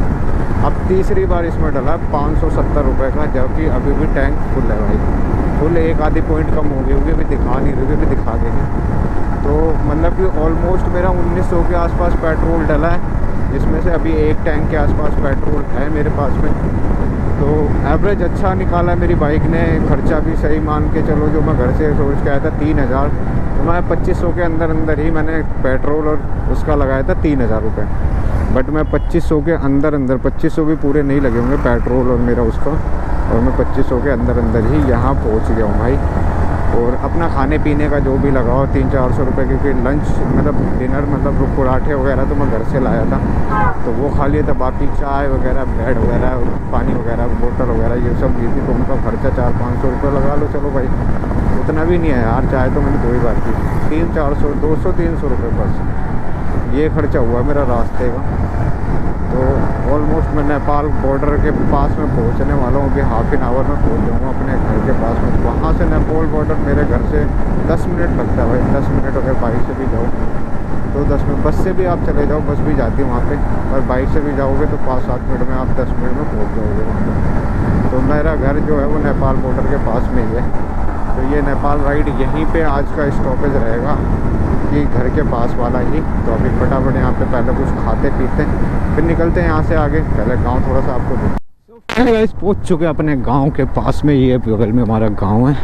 अब तीसरी बार इसमें डाला 570 रुपये का, जबकि अभी भी टैंक फुल है भाई। फुल एक आधी पॉइंट कम हो गई होगी, अभी दिखा नहीं रही, अभी दिखा देगी। तो मतलब कि ऑलमोस्ट मेरा 1900 के आसपास पेट्रोल डला है, जिसमें से अभी 1 टैंक के आसपास पेट्रोल है मेरे पास में। तो एवरेज अच्छा निकाला मेरी बाइक ने, खर्चा भी सही मान के चलो। जो मैं घर से सोच के आया था 3000, तो मैं 2500 के अंदर ही मैंने पेट्रोल और उसका लगाया था 3000 रुपये। बट मैं 2500 के अंदर 2500 भी पूरे नहीं लगे होंगे पेट्रोल और मेरा उसका, और मैं 2500 के अंदर ही यहाँ पहुँच गया हूँ भाई। और अपना खाने पीने का जो भी लगाओ 300-400 रुपये, क्योंकि लंच मतलब डिनर मतलब पराठे वगैरह तो मैं घर से लाया था, तो वो खा लिए था। बाकी चाय वगैरह, ब्रेड वगैरह, पानी वगैरह, बोतल वगैरह ये सब ली थी, तो उनका खर्चा 400-500 रुपये लगा लो। चलो भाई उतना भी नहीं है यार, चाय तो मैंने 2 ही बार की, 300-400, 200-300 रुपये बस ये खर्चा हुआ मेरा रास्ते का। तो ऑलमोस्ट मैं नेपाल बॉर्डर के पास में पहुंचने वाला हूँ। अभी हाफ एन आवर में पहुंच जाऊँगा अपने घर के पास में। वहाँ से नेपाल बॉर्डर मेरे घर से 10 मिनट लगता है भाई। 10 मिनट अगर बाइक से भी जाओ तो 10 मिनट, बस से भी आप चले जाओ, बस भी जाती है वहाँ पे, और बाइक से भी जाओगे तो 5-7 मिनट में आप 10 मिनट में पहुँच जाओगे वहाँ पर। तो मेरा घर जो है वो नेपाल बॉर्डर के पास में ही है। तो ये नेपाल राइड यहीं पे आज का स्टॉपेज रहेगा, कि घर के पास वाला ही। तो अभी फटाफट यहाँ पे पहले कुछ खाते पीते हैं, फिर निकलते हैं यहाँ से आगे। पहले गांव थोड़ा सा आपको गाइस पहुँच चुके हैं अपने गांव के पास में। ये बगल में हमारा गांव है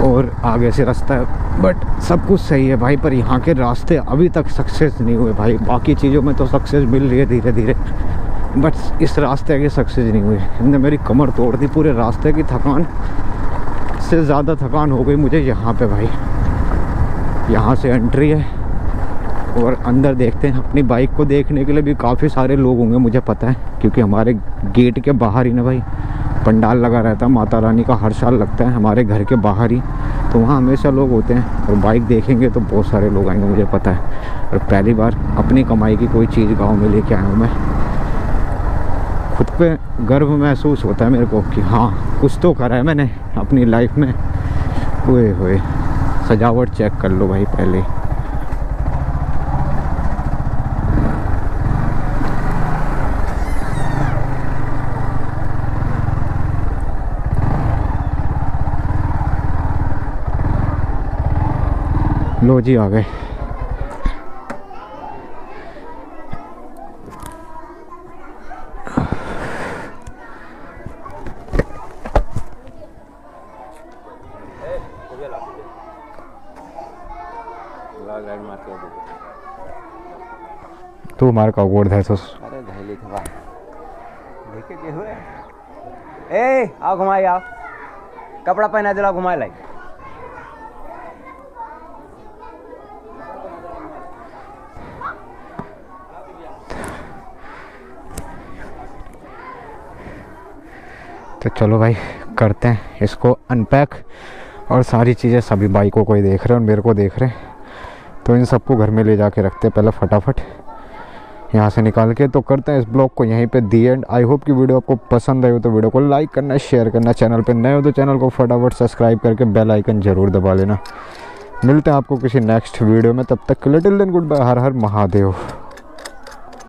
और आगे से रास्ता है, बट सब कुछ सही है भाई। पर यहाँ के रास्ते अभी तक सक्सेस नहीं हुए भाई। बाकी चीज़ों में तो सक्सेस मिल रही है धीरे धीरे, बट इस रास्ते की सक्सेस नहीं हुई। हमने मेरी कमर तोड़ दी, पूरे रास्ते की थकान से ज़्यादा थकान हो गई मुझे यहाँ पे भाई। यहाँ से एंट्री है और अंदर देखते हैं। अपनी बाइक को देखने के लिए भी काफ़ी सारे लोग होंगे मुझे पता है, क्योंकि हमारे गेट के बाहर ही ना भाई पंडाल लगा रहता है। माता रानी का हर साल लगता है हमारे घर के बाहर ही, तो वहाँ हमेशा लोग होते हैं। और बाइक देखेंगे तो बहुत सारे लोग आएंगे मुझे पता है। और पहली बार अपनी कमाई की कोई चीज़ गाँव में लेके आया हूँ मैं। खुद पे गर्व महसूस होता है मेरे को कि हाँ कुछ तो करा है मैंने अपनी लाइफ में। ओए होए सजावट चेक कर लो भाई पहले। लो जी आ गए। तू मार का गोड़ है तो अरे धैली थवा देखे के हुए ए आओ घुमाई आओ, कपड़ा पहना दिला घुमाए लाई। तो चलो भाई करते हैं इसको अनपैक। और सारी चीज़ें सभी बाइकों को ही देख रहे हैं और मेरे को देख रहे हैं, तो इन सबको घर में ले जाके रखते हैं पहले फटाफट। यहाँ से निकाल के। तो करते हैं इस ब्लॉग को यहीं पे दी एंड। आई होप कि वीडियो आपको पसंद आई हो तो वीडियो को लाइक करना, शेयर करना, चैनल पे नए हो तो चैनल को फटाफट सब्सक्राइब करके बेल आइकन ज़रूर दबा लेना। मिलते हैं आपको किसी नेक्स्ट वीडियो में, तब तक के लिए टिल देन गुड बाय, हर हर महादेव।